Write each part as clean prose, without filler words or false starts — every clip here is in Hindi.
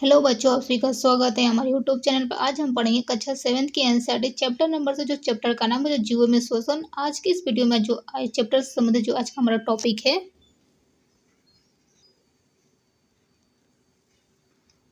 हेलो बच्चों, आप सभी का स्वागत है हमारे यूट्यूब चैनल पर। आज हम पढ़ेंगे कक्षा 7 की एनसीईआरटी चैप्टर नंबर से, जो चैप्टर का नाम है जो जीवों में श्वसन। आज की इस वीडियो में जो चैप्टर से संबंधित जो आज का हमारा टॉपिक है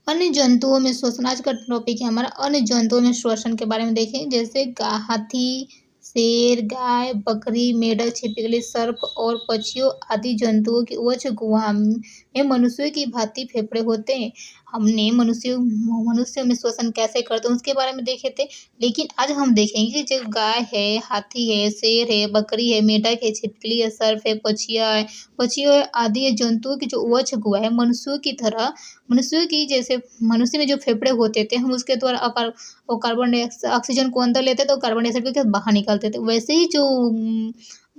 अन्य जंतुओं में श्वसन। आज का टॉपिक है हमारा अन्य जंतुओं में श्वसन के बारे में। देखें जैसे हाथी, शेर, गाय, बकरी, मेढक, छिपकली, सर्प और पक्षियों आदि जंतुओं की उच्च गुहा में मनुष्यों की भांति फेफड़े होते हैं। हमने मनुष्यों में श्वसन कैसे करते हैं उसके बारे में देखे थे, लेकिन आज हम देखेंगे कि जो गाय है, हाथी है, शेर है, बकरी है, मेढक है, छिपकली है, सर्प है, पक्षियों आदि जंतुओं की जो उच्च गुहा है मनुष्यों की तरह, मनुष्यों की जैसे मनुष्य में जो फेफड़े होते थे, हम उसके द्वारा वो कार्बन डाइऑक्साइड ऑक्सीजन को अंदर लेते थे तो कार्बन डाइऑक्साइड को बाहर निकालते थे। वैसे ही जो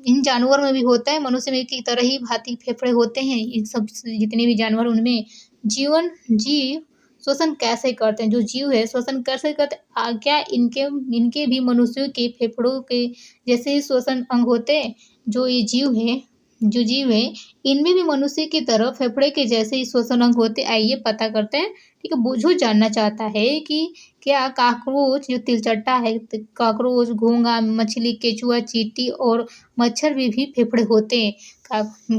इन जानवर में भी होता है, मनुष्य में की तरह ही भांति फेफड़े होते हैं। इन सब जितने भी जानवर उनमें जीव श्वसन कैसे करते हैं, जो जीव है श्वसन कैसे करते हैं, क्या इनके भी मनुष्यों के फेफड़ों के जैसे ही श्वसन अंग होते हैं। जो जीव है इनमें भी मनुष्य की तरह फेफड़े के जैसे ही श्वसन अंग होते। आइए पता करते हैं। ठीक है, जो जानना चाहता है कि क्या काकरोच जो तिलचट्टा है, काकरोच, घोंघा, मछली, केचुआ, चींटी और मच्छर में भी फेफड़े होते हैं।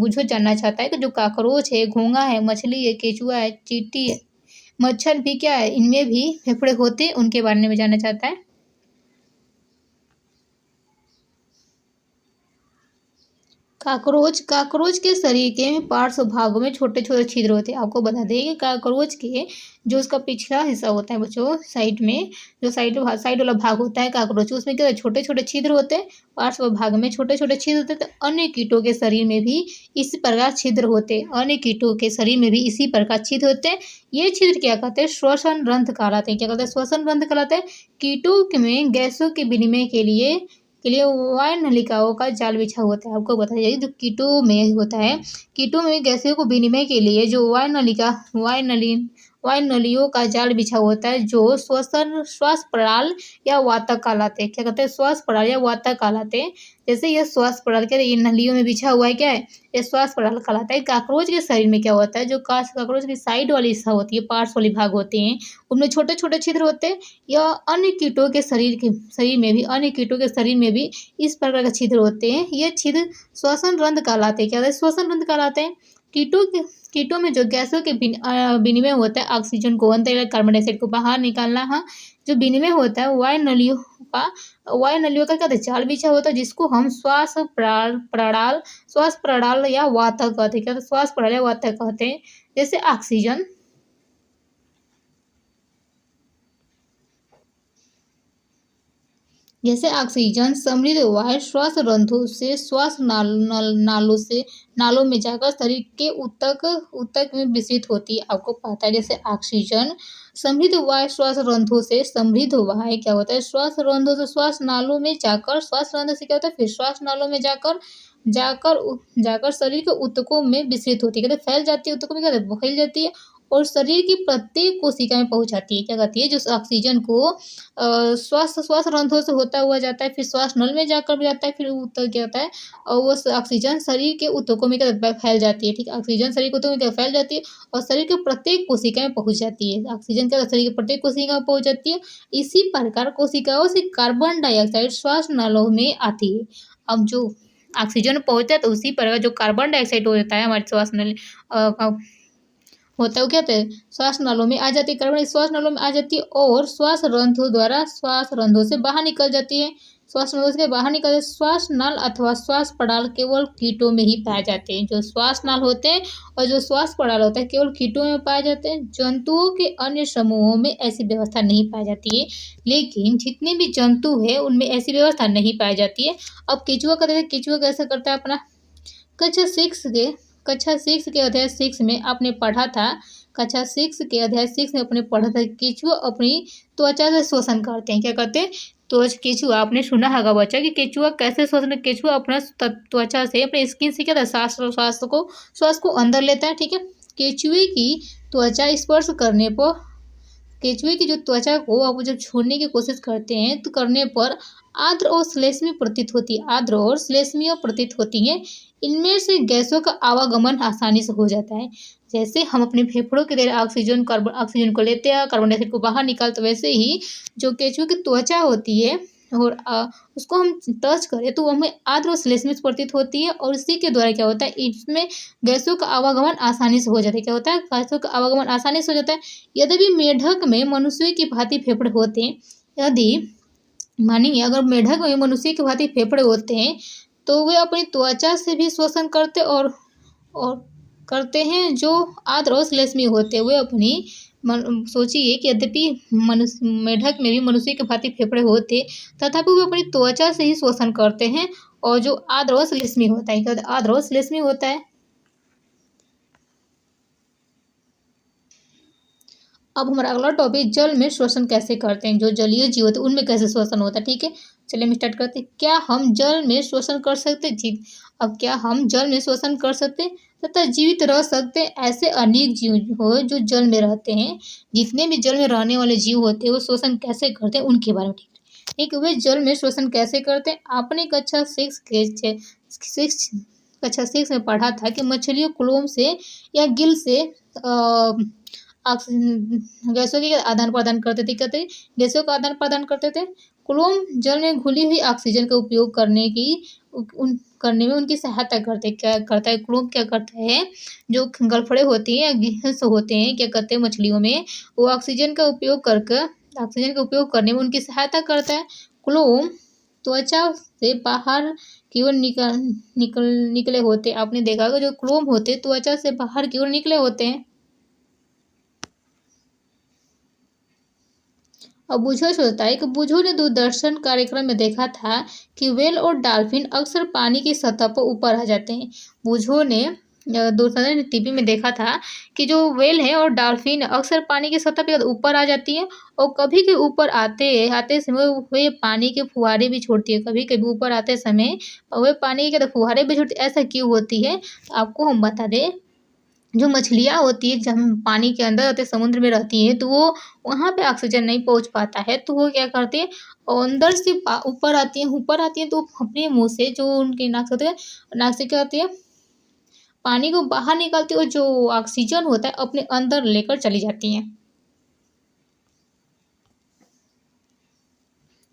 जो जानना चाहता है कि जो काकरोच है, घोंघा है, मछली है, केचुआ है, चींटी है, मच्छर भी क्या है, इनमें भी फेफड़े होते हैं, उनके बारे में जानना चाहता है। काकरोच के शरीर के पार्श्व भागों में छोटे छोटे छिद्र होते हैं। आपको बता दें कि काकरोच के जो उसका पिछला हिस्सा होता है बच्चों, साइड में जो साइड वाला भाग होता है काकरोच, उसमें क्या छोटे छोटे छिद्र होते हैं। पार्श्व भाग में छोटे छोटे छिद्र होते हैं। तो अन्य कीटों के शरीर में भी इसी प्रकार छिद्र होते हैं। अन्य कीटों के शरीर में भी इसी प्रकार छिद्र होते हैं। ये छिद्र क्या कहते हैं? श्वसन रंध्र कहलाते हैं। क्या कहते हैं? श्वसन रंध्र कहलाते हैं। कीटों में गैसों के विनिमय के लिए वायु नलिकाओं का जाल बिछा होता है। आपको बताइए जो कीटों में होता है, कीटों में गैसों को विनिमय के लिए जो वायु नलियों का जाल बिछा होता है, जो श्वास प्रणाल या वातक कहलाते हैं। क्या कहते हैं? श्वास प्रणाल या वातक कहलाते हैं। जैसे यह श्वास प्रणाल क्या है, इन नलियों में बिछा हुआ है, क्या है, ये श्वास प्रणाल कहलाता है। काकरोच के शरीर में क्या होता है, जो काकरोच की साइड वाली हिस्सा होती है, पार्श्व वाली भाग होते हैं, उनमें छोटे छोटे छिद्र होते हैं। या अन्य कीटों के शरीर में भी इस प्रकार के छिद्र होते हैं। ये छिद्र श्वसन रंध्र कहलाते हैं। क्या होता है? श्वसन रंध्र कहलाते हैं। कीटों में जो गैसों के विनिमय होता है, ऑक्सीजन को अंदर, कार्बन डाइऑक्साइड को बाहर निकालना, हाँ, जो विनिमय होता है वायु नलियों का क्या जाल बिछा होता है, जिसको हम श्वास प्रणाल या वातक कहते हैं। क्या होता है? श्वास प्रणाल या वातक कहते हैं। जैसे ऑक्सीजन समृद्ध वायु श्वास रंध्रों से श्वास नालों में जाकर शरीर के ऊतक में विस्तृत होती है। आपको पता है जैसे ऑक्सीजन समृद्ध वायु श्वास रंध्रों से, समृद्ध वायु क्या होता है, श्वास रंध्रों से श्वास नालों में जाकर, श्वास रंध्र से क्या होता है, फिर श्वास नालों में जाकर शरीर के ऊतकों में विस्तृत होती है। कहते फैल जाती है, ऊतकों में क्या होता है, फैल जाती है और शरीर की प्रत्येक कोशिका में पहुंच जाती है। क्या कहती है? जो ऑक्सीजन को श्वास रंध्रों से होता हुआ जाता है, फिर श्वास नल में जाकर भी जाता है, फिर ऊतक क्या होता है, और वो ऑक्सीजन शरीर के ऊतकों में क्या फैल जाती है। ठीक है, ऑक्सीजन शरीर के ऊतकों में क्या फैल जाती है और शरीर के प्रत्येक कोशिका में पहुंच जाती है। ऑक्सीजन क्या शरीर के प्रत्येक कोशिका में पहुंच जाती है। इसी प्रकार कोशिकाओं से कार्बन डाइऑक्साइड श्वास नलों में आती है। अब जो ऑक्सीजन पहुंचता है तो उसी प्रकार जो कार्बन डाइऑक्साइड होता है हमारे श्वास नल होता है, वो क्या होता है, श्वास नालों में आ जाती है। कार्बन श्वास नालों में आ जाती है और श्वास रंध्रों से बाहर निकल जाती है। श्वास नलों से बाहर निकल, श्वास नाल अथवा श्वास प्रणाल केवल कीटों में ही पाए जाते हैं। जो श्वास नाल होते हैं और जो श्वास प्रणाल होता है केवल कीटों में पाए जाते हैं। जंतुओं के अन्य समूहों में ऐसी व्यवस्था नहीं पाई जाती है, लेकिन जितने भी जंतु है उनमें ऐसी व्यवस्था नहीं पाई जाती है। अब केचुआ का देखिए, केचुआ कैसे करता है अपना। कक्षा 6 के अध्याय 6 में आपने पढ़ा था। कक्षा 6 के अध्याय 6 में आपने पढ़ा था केचुआ अपनी त्वचा से श्वसन करते हैं। क्या करते हैं? तो केचुआ, आपने सुना होगा बच्चा कि केचुआ कैसे श्वसन, केचुआ अपना त्वचा से, अपने स्किन से क्या था, श्वास को अंदर लेता है। ठीक है, केचुए की त्वचा स्पर्श करने पर, केचुए की जो त्वचा को आप जब छोड़ने की कोशिश करते हैं तो करने पर आर्द्र और श्लेष्मीय प्रतीत होती है। इनमें से गैसों का आवागमन आसानी से हो जाता है। जैसे हम अपने फेफड़ों के द्वारा ऑक्सीजन को लेते हैं, कार्बन डाइऑक्साइड को बाहर निकालते, वैसे ही जो केंचुए की त्वचा होती है और उसको हम टच करें तो हमें आर्द्र और श्लेष्मित प्रतीत होती है, और इसी के द्वारा क्या होता है, इसमें गैसों का आवागमन आसानी से हो जाता है। क्या होता है, गैसों का आवागमन आसानी से हो जाता है। यद्यपि मेढक में मनुष्य की भांति फेफड़े होते हैं, यदि मानिए अगर मेढक में मनुष्य की भांति फेफड़े होते हैं तो वे अपनी त्वचा से भी श्वसन करते और करते हैं। जो आर्द्र और श्लेष्मी होते हैं वे अपनी सोचिए कि यद्यपि मेढक में भी मनुष्य के भांति फेफड़े होते तथापि वे अपनी त्वचा से ही श्वसन करते हैं, और जो आर्द्र और श्लेष्मी होता है, क्या आर्द्र और श्लेष्मी होता है। अब हमारा अगला टॉपिक जल में श्वसन कैसे करते हैं, जो जलीय जीव होते हैं उनमें कैसे श्वसन होता है। ठीक है, चलिए हम स्टार्ट करते हैं। क्या हम जल में श्वसन कर सकते हैं? जी, अब क्या हम जल में श्वसन कर सकते हैं तथा जीवित रह सकते हैं? ऐसे अनेक जीव हो जो जल में रहते हैं। जितने भी जल में रहने वाले जीव होते हैं वो श्वसन कैसे करते हैं उनके बारे में ठीक, वे जल में श्वसन कैसे करते हैं। आपने कक्षा 6 में पढ़ा था कि मछलियों क्लोम से या गिल से गैसों के आदान प्रदान करते थे। कहते गैसों का आदान प्रदान करते थे। क्लोम जल में घुली हुई ऑक्सीजन का उपयोग करने में उनकी सहायता करते। क्या करता है क्लोम, क्या करता है, जो गलफड़े होती हैं या गैस होते हैं, क्या करते हैं मछलियों में, वो ऑक्सीजन का उपयोग करने में उनकी सहायता करता है। क्लोम त्वचा से बाहर की ओर निकले होते। आपने देखा होगा जो क्लोम होते त्वचा से बाहर की ओर निकले होते हैं। अब बूझो सोचता है कि बूझो ने दूरदर्शन कार्यक्रम में देखा था कि व्हेल और डॉल्फिन अक्सर पानी की सतह पर ऊपर आ जाते हैं। बूझो ने दूरदर्शन टीवी में देखा था कि जो व्हेल है और डॉल्फिन अक्सर पानी की सतह पर ऊपर आ जाती है, और कभी के ऊपर आते समय वे पानी के फुहारे भी छोड़ती है। कभी कभी ऊपर आते समय वे पानी के फुहारे भी छोड़ती है। ऐसा क्यों होती है, आपको हम बता दें। जो मछलियाँ होती है जब पानी के अंदर होते समुद्र में रहती है तो वो वहाँ पे ऑक्सीजन नहीं पहुँच पाता है, तो वो क्या करते हैं, और अंदर से ऊपर आती हैं तो अपने मुंह से जो उनके नाक से होते हैं, नाक से क्या होती है, पानी को बाहर निकालती है और जो ऑक्सीजन होता है अपने अंदर लेकर चली जाती हैं।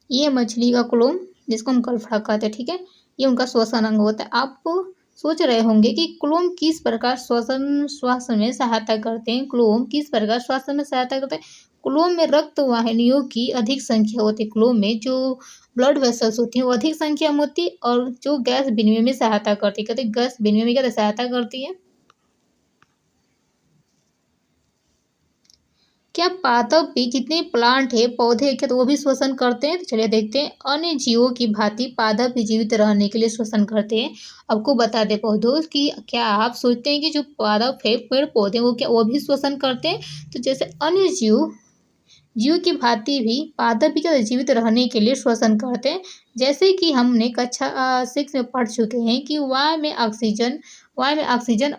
ये मछली का क्लोम जिसको हम गलफड़ा कहते हैं, ठीक है, ये उनका श्वसन अंग होता है। आप सोच रहे होंगे कि क्लोम किस प्रकार श्वासन में सहायता करते हैं। क्लोम किस प्रकार श्वासन में सहायता करते हैं। क्लोम में रक्त वाहिनियों की अधिक संख्या होती है। क्लोम में जो ब्लड वेसल्स होती हैं वो अधिक संख्या में होती है, और जो गैस विनिमय में सहायता करती है। कहते हैं गैस विनिमय में क्या सहायता करती है। क्या पादप भी जितने प्लांट है पौधे क्या तो वो भी श्वसन करते हैं? तो चलिए देखते हैं। अन्य जीवों की भांति पादप भी जीवित रहने के लिए श्वसन करते हैं। आपको बता दें पौधों की, क्या आप सोचते हैं कि जो पादप है पेड़ पौधे वो भी श्वसन करते हैं? तो जैसे अन्य जीव की भांति भी पादप भी क्या जीवित रहने के लिए श्वसन करते हैं। जैसे कि हमने कक्षा 6 में पढ़ चुके हैं कि वायु में ऑक्सीजन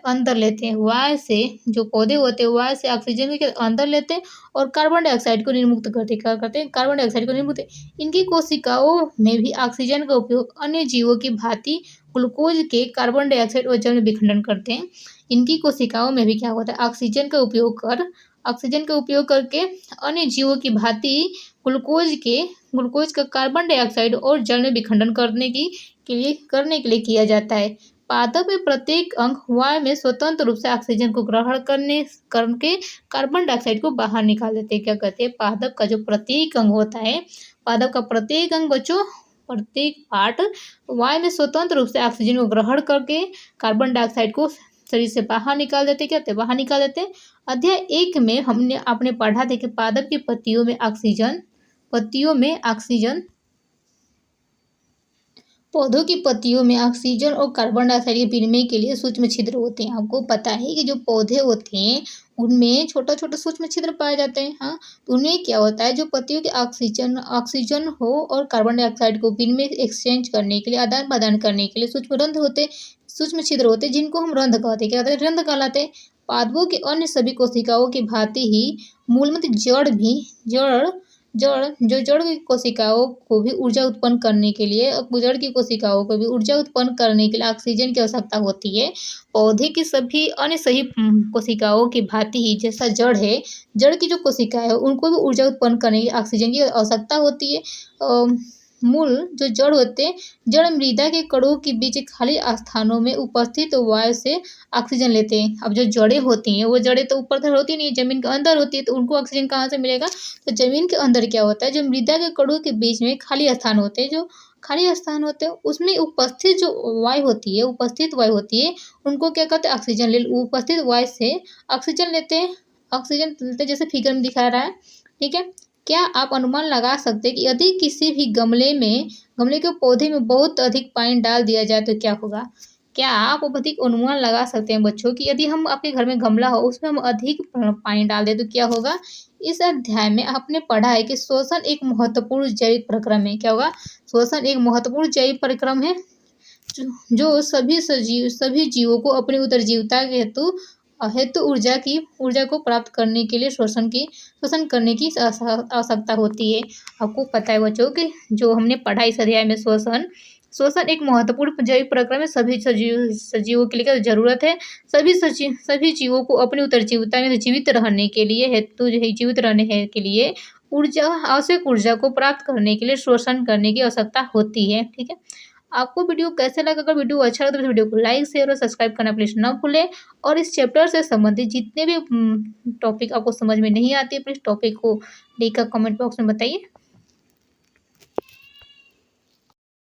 अंदर लेते हैं। वायु से जो पौधे होते हैं वायु से ऑक्सीजन को अंदर लेते हैं और कार्बन डाइऑक्साइड को निर्मुक्त करते हैं। क्या करते हैं, कार्बन डाइऑक्साइड को निर्मुक्त। इनकी कोशिकाओं में भी ऑक्सीजन का उपयोग अन्य जीवों की भांति ग्लूकोज के कार्बन डाइऑक्साइड और जल में विखंडन करते हैं। इनकी कोशिकाओं में भी क्या होता है, ऑक्सीजन का उपयोग करके अन्य जीवों की भांति ग्लूकोज का कार्बन डाइऑक्साइड और जल में विखंडन करने के लिए किया जाता है। पादप में प्रत्येक अंग वायु में स्वतंत्र रूप से ऑक्सीजन को ग्रहण करके कार्बन डाइऑक्साइड को बाहर निकाल देते हैं। क्या कहते हैं, पादप का जो प्रत्येक अंग होता है, पादप का प्रत्येक अंग बच्चों प्रत्येक पार्ट वायु में स्वतंत्र रूप से ऑक्सीजन को ग्रहण करके कार्बन डाइऑक्साइड को शरीर से बाहर निकाल देते। क्या होते बाहर निकाल देते। अध्याय 1 में आपने पढ़ा था कि पादप की पत्तियों में ऑक्सीजन पौधों की पत्तियों में ऑक्सीजन और कार्बन डाइऑक्साइड के विनिमय के लिए सूक्ष्म छिद्र होते हैं। आपको पता है कि जो पौधे होते हैं उनमें छोटा छोटा सूक्ष्म छिद्र पाए जाते हैं। हाँ, तो उनमें क्या होता है, जो पत्तियों के ऑक्सीजन हो और कार्बन डाइऑक्साइड को विनिमय एक्सचेंज करने के लिए, आदान प्रदान करने के लिए सूक्ष्म छिद्र होते हैं जिनको हम रंध्र कहते हैं। क्या कहते हैं, रंध्र कहलाते हैं। पादपों के अन्य सभी कोशिकाओं की भांति ही मूलतः जड़ जड़ की कोशिकाओं को भी ऊर्जा उत्पन्न करने के लिए जड़ की कोशिकाओं को भी ऊर्जा उत्पन्न करने के लिए ऑक्सीजन की आवश्यकता होती है। पौधे की सभी अन्य सही कोशिकाओं की भांति ही जैसा जड़ है, जड़ की जो कोशिका है उनको भी ऊर्जा उत्पन्न करने की ऑक्सीजन की आवश्यकता होती है। मूल जो जड़ होते हैं, जड़ मृदा के कणों के बीच खाली स्थानों में उपस्थित वायु से ऑक्सीजन लेते हैं। अब जो जड़ें होती हैं वो जड़ें तो ऊपर तक होती नहीं है, जमीन के अंदर होती है, तो उनको ऑक्सीजन कहाँ से मिलेगा? तो जमीन के अंदर क्या होता है, जो मृदा के कणों के बीच में खाली स्थान होते हैं, जो खाली स्थान होते हैं उसमें उपस्थित जो वायु होती है, उपस्थित वायु होती है, उनको क्या कहते हैं? ऑक्सीजन ले उपस्थित वायु से ऑक्सीजन लेते हैं। ऑक्सीजन लेते हैं जैसे फिगर में दिखा रहा है, ठीक है। क्या आप अनुमान लगा सकते हैं कि यदि किसी भी गमले के पौधे में बहुत अधिक पानी डाल दिया जाए तो क्या होगा? क्या आप अधिक अनुमान लगा सकते हैं बच्चों कि यदि हम आपके घर में गमला हो उसमें हम अधिक पानी डाल दें तो क्या होगा? इस अध्याय में आपने पढ़ा है कि श्वसन एक महत्वपूर्ण जैविक प्रक्रम है। क्या होगा? श्वसन एक महत्वपूर्ण जैविक प्रक्रम है जो सभी जीवों को अपनी उत्तरजीविता के हेतु ऊर्जा को प्राप्त करने के लिए श्वसन करने की आवश्यकता होती है। आपको पता है बच्चों कि जो हमने पढ़ा इस अध्याय में श्वसन एक महत्वपूर्ण जैविक प्रक्रम है। सभी सजीवों के लिए जरूरत है। सभी जीवों को अपनी उत्तरजीविता में जीवित रहने के लिए हेतु जो है जीवित रहने के लिए आवश्यक ऊर्जा को प्राप्त करने के लिए श्वसन करने की आवश्यकता होती है। ठीक है। आपको वीडियो कैसे लगा? अगर वीडियो अच्छा लगा तो वीडियो को लाइक शेयर और सब्सक्राइब करना प्लीज ना भूलें। और इस चैप्टर से संबंधित जितने भी टॉपिक आपको समझ में नहीं आते प्लीज टॉपिक को लिखकर कमेंट बॉक्स में बताइए।